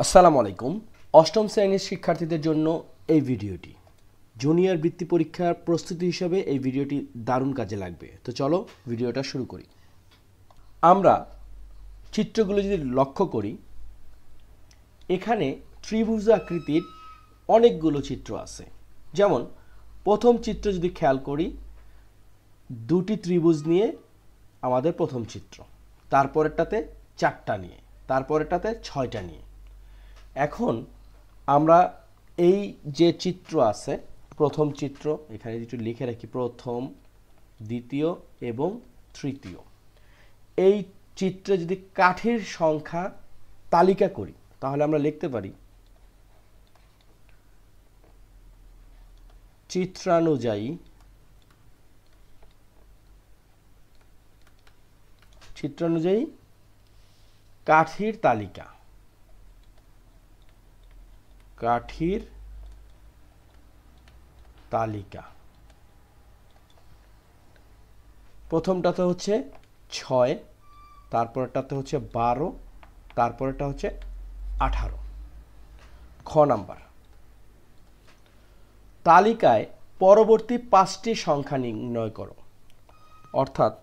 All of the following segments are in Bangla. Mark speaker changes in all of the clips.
Speaker 1: আসসালামু আলাইকুম। অষ্টম শ্রেণীর শিক্ষার্থীদের জন্য এই ভিডিওটি জুনিয়র বৃত্তি পরীক্ষার প্রস্তুতি হিসেবে এই ভিডিওটি দারুণ কাজে লাগবে। তো চলো ভিডিওটা শুরু করি। আমরা চিত্রগুলো যদি লক্ষ্য করি, এখানে ত্রিভুজ আকৃতির অনেকগুলো চিত্র আছে। যেমন প্রথম চিত্র যদি খেয়াল করি, দুটি ত্রিভুজ নিয়ে আমাদের প্রথম চিত্র, তারপরেরটাতে 4টা নিয়ে, তারপরেরটাতে 6টা নিয়ে। এখন আমরা এই যে চিত্র আছে, প্রথম চিত্র, এখানে একটু লিখে রাখি, প্রথম, দ্বিতীয় এবং তৃতীয়। এই চিত্রে যদি কাঠির সংখ্যা তালিকা করি, তাহলে আমরা লিখতে পারি চিত্রানুযায়ী কাঠির তালিকা। প্রথমটাতে হচ্ছে 6, তারপরটাতে হচ্ছে 12, তারপরটা হচ্ছে 18। খ নাম্বার, তালিকায় পরবর্তী 5টি সংখ্যা নির্ণয় করো। অর্থাৎ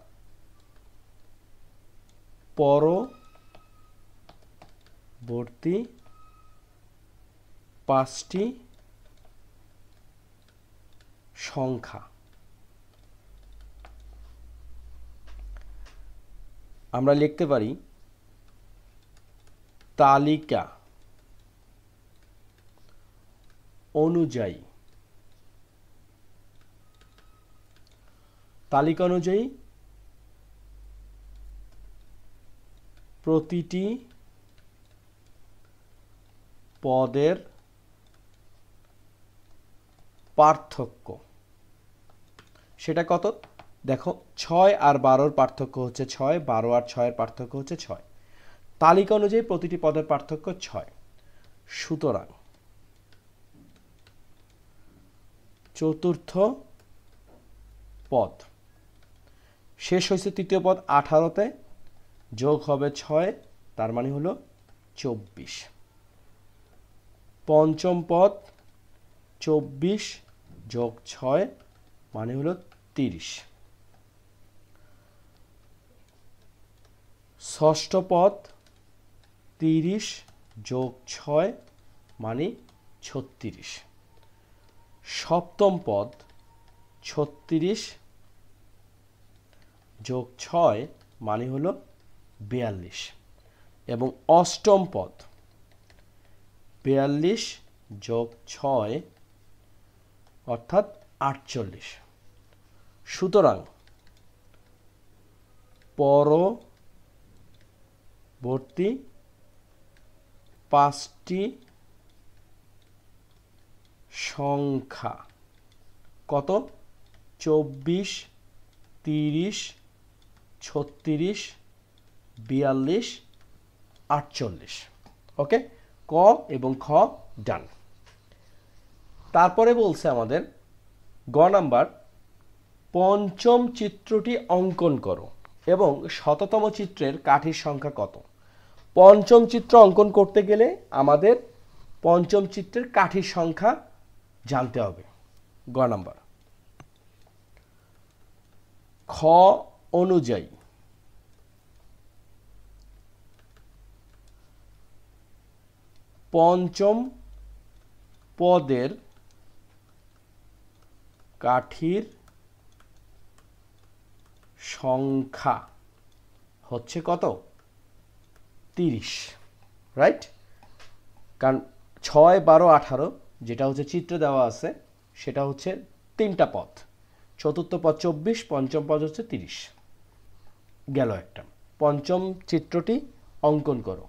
Speaker 1: পরবর্তী 5টি সংখ্যা। আমরা লিখতে পারি তালিকা অনুযায়ী প্রতিটি পদের পার্থক্য। সেটা কত? দেখো, 6 আর 12-র পার্থক্য হচ্ছে 6, 12 আর 6-এর পার্থক্য হচ্ছে 6। তালিকা অনুযায়ী প্রতিটি পদের পার্থক্য 6। সুতরাং চতুর্থ পদ শেষ হয়েছে তৃতীয় পদ 18-তে, যোগ হবে 6, তার মানে হলো 24। পঞ্চম পদ 24 যোগ 6 মানে হলো 30। ষষ্ঠ পদ 30 যোগ 6 মানে 36। সপ্তম পদ 36 যোগ 6 মানে হলো 42। এবং অষ্টম পদ 42 যোগ 6 অর্থাৎ 48। সুতরাং পরবর্তী 5টি সংখ্যা কত? 24, 30, 36, 42, 48। ওকে, ক এবং খ ডান। তারপরে বলছে আমাদের গ নাম্বার, পঞ্চম চিত্রটি অঙ্কন করো এবং শততম চিত্রের কাঠির সংখ্যা কত? পঞ্চম চিত্র অঙ্কন করতে গেলে আমাদের পঞ্চম চিত্রের কাঠির সংখ্যা জানতে হবে। গ নাম্বার, খ অনুযায়ী পঞ্চম পদের কাঠির সংখ্যা হচ্ছে কত? 30, রাইট? কারণ 6, 12, 18 যেটা হচ্ছে চিত্রে দেওয়া আছে, সেটা হচ্ছে 3টা পদ। চতুর্থ পদ 24, পঞ্চম পদ হচ্ছে 30। গেল একটা। পঞ্চম চিত্রটি অঙ্কন করো।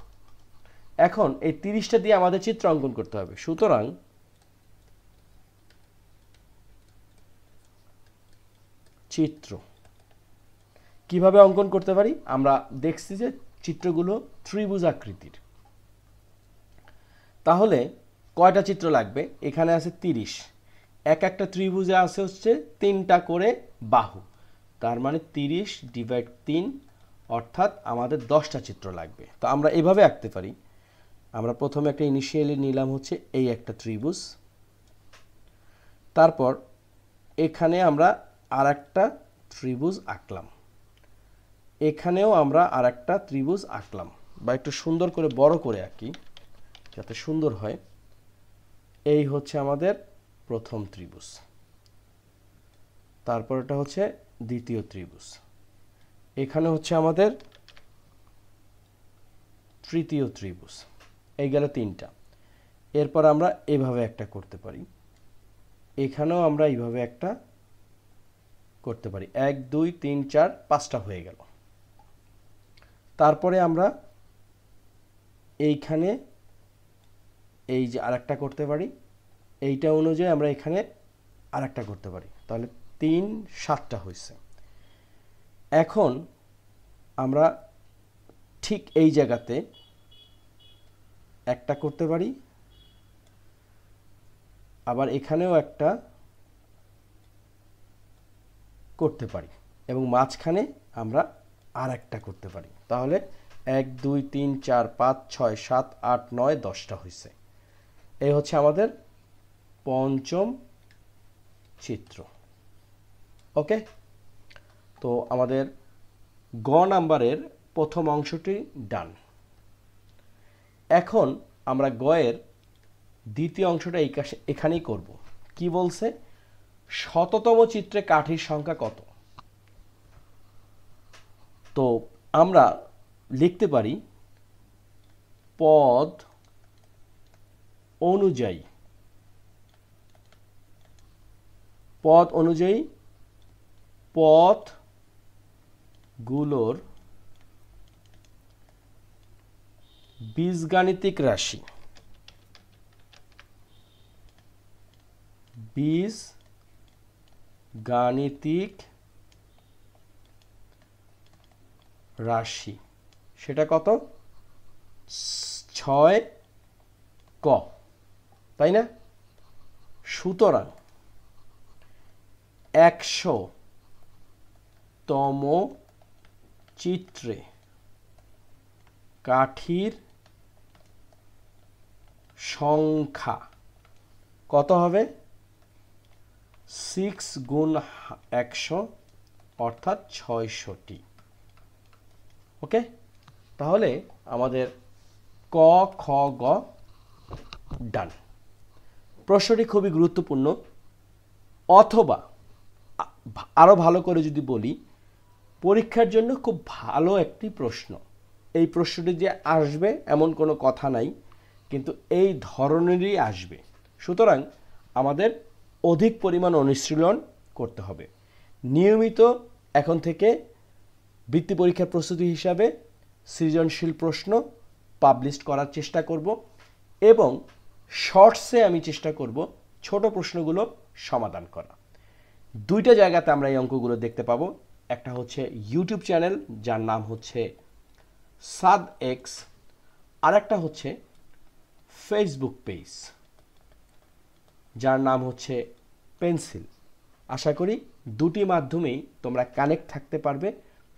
Speaker 1: এখন এই 30টা দিয়ে আমাদের চিত্র অঙ্কন করতে হবে। সুতরাং চিত্র কিভাবে অঙ্কন করতে পারি? আমরা দেখছি যে চিত্রগুলো ত্রিভুজ আকৃতির। তাহলে কয়টা চিত্র লাগবে? এখানে আছে 30। এক একটা ত্রিভুজে আছে হচ্ছে 3টা করে বাহু, তার মানে 30/3 অর্থাৎ আমাদের 10টা চিত্র লাগবে। তো আমরা এভাবে আঁকতে পারি, আমরা প্রথমে একটা ইনিশিয়ালি নিলাম হচ্ছে এই একটা ত্রিভুজ, তারপর এখানে আমরা আরেকটা ত্রিভুজ আঁকলাম, এখানেও আমরা আরেকটা ত্রিভুজ আঁকলাম, বা একটু সুন্দর করে বড় করে আঁকি যাতে সুন্দর হয়। এই হচ্ছে আমাদের প্রথম ত্রিভুজ, তারপর এটা হচ্ছে দ্বিতীয় ত্রিভুজ, এখানে হচ্ছে আমাদের তৃতীয় ত্রিভুজ। এই গেল তিনটা। এরপর আমরা এভাবে একটা করতে পারি, এখানেও আমরা এইভাবে একটা করতে পারি। 1 2 3 4 5টা হয়ে গেল। তারপরে আমরা এইখানে এই যে আরেকটা করতে পারি, এইটা অনুযায়ী আমরা এখানে আরেকটা করতে পারি, তাহলে 3 7টা হয়েছে। এখন আমরা ঠিক এই জায়গাতে একটা করতে পারি, আবার এখানেও একটা করতে পারি, এবং মাঝখানে আমরা আর একটা করতে পারি। তাহলে 1 2 3 4 5 6 7 8 9 10টা হয়েছে। এই হচ্ছে আমাদের পঞ্চম চিত্র। ওকে, তো আমাদের গ নাম্বারের প্রথম অংশটি ডান। এখন আমরা গয়ের দ্বিতীয় অংশটা এখানেই করব। কি বলছে? শততম চিত্রে কাঠির সংখ্যা কত? তো আমরা লিখতে পারি পদ অনুযায়ী, পদ অনুযায়ী পথগুলোর বীজগাণিতিক রাশি, বীজগাণিতিক রাশি সেটা কত? 6 ক, তাই না? সুতরাং 100তম চিত্রে কাঠির সংখ্যা কত হবে? 6 গুণ 100 অর্থাৎ 600টি। ওকে, তাহলে আমাদের ক খ গ ডান। প্রশ্নটি খুবই গুরুত্বপূর্ণ, অথবা আরো ভালো করে যদি বলি, পরীক্ষার জন্য খুব ভালো একটি প্রশ্ন। এই প্রশ্নটি যে আসবে এমন কোনো কথা নাই, কিন্তু এই ধরনেরই আসবে। সুতরাং আমাদের অধিক পরিমাণ অনুশীলন করতে হবে। নিয়মিত এখন থেকে বৃত্তি পরীক্ষার প্রস্তুতি হিসাবে সৃজনশীল প্রশ্ন পাবলিশ করার চেষ্টা করব, এবং শর্টসে আমি চেষ্টা করব ছোট প্রশ্নগুলো সমাধান করা। দুইটা জায়গাতে আমরা এই অঙ্কগুলো দেখতে পাবো। একটা হচ্ছে ইউটিউব চ্যানেল যার নাম হচ্ছে সাদ এক্স, আর একটা হচ্ছে ফেসবুক পেজ যার নাম হচ্ছে পেন্সিল। আশা করি দুটি মাধ্যমেই তোমরা কানেক্ট থাকতে পারবে।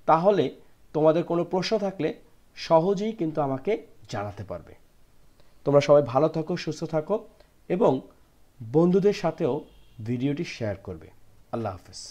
Speaker 1: তাহলে তোমাদের কোনো প্রশ্ন থাকলে সহজেই কিন্তু আমাকে জানাতে পারবে। তোমরা সবাই ভালো থাকো, সুস্থ থাকো, এবং বন্ধুদের সাথেও ভিডিওটি শেয়ার করবে। আল্লাহ হাফেজ।